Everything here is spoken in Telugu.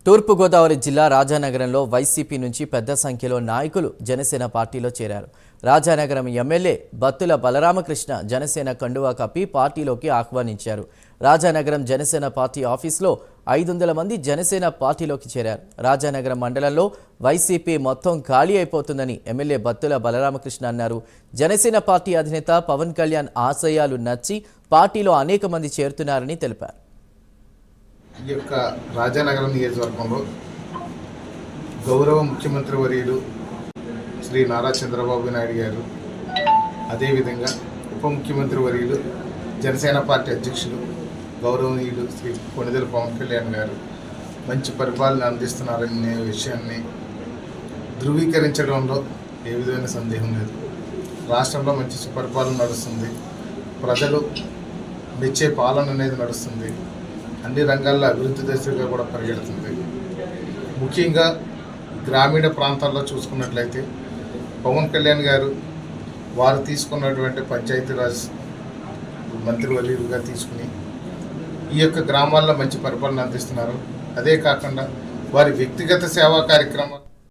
తూర్పుగోదావరి జిల్లా రాజానగరంలో వైసీపీ నుంచి పెద్ద సంఖ్యలో నాయకులు జనసేన పార్టీలో చేరారు. రాజానగరం ఎమ్మెల్యే బత్తుల బలరామకృష్ణ జనసేన కండువా కప్పి పార్టీలోకి ఆహ్వానించారు. రాజానగరం జనసేన పార్టీ ఆఫీసులో 500 మంది జనసేన పార్టీలోకి చేరారు. రాజానగరం మండలంలో వైసీపీ మొత్తం ఖాళీ అయిపోతుందని ఎమ్మెల్యే బత్తుల బలరామకృష్ణ అన్నారు. జనసేన పార్టీ అధినేత పవన్ కళ్యాణ్ ఆశయాలు నచ్చి పార్టీలో అనేక మంది చేరుతున్నారని తెలిపారు. ఈ యొక్క రాజానగరం నియోజకవర్గంలో గౌరవ ముఖ్యమంత్రి వర్యులు శ్రీ నారా చంద్రబాబు నాయుడు గారు, అదేవిధంగా ఉప ముఖ్యమంత్రి వర్యులు జనసేన పార్టీ అధ్యక్షులు గౌరవనీయులు శ్రీ కొణిదెల పవన్ కళ్యాణ్ గారు మంచి పరిపాలన అందిస్తున్నారనే విషయాన్ని ధృవీకరించడంలో ఏ విధమైన సందేహం లేదు. రాష్ట్రంలో మంచి సుపరిపాలన నడుస్తుంది. ప్రజలు మెచ్చే పాలన అనేది నడుస్తుంది. అన్ని రంగాల్లో అభివృద్ధి దశగా కూడా పరిగెడుతుంది. ముఖ్యంగా గ్రామీణ ప్రాంతాల్లో చూసుకున్నట్లయితే పవన్ కళ్యాణ్ గారు వారు తీసుకున్నటువంటి పంచాయతీరాజ్ మంత్రివర్యులుగా తీసుకుని ఈ యొక్క గ్రామాల్లో మంచి పరిపాలన అందిస్తున్నారు. అదే కాకుండా వారి వ్యక్తిగత సేవా కార్యక్రమాలు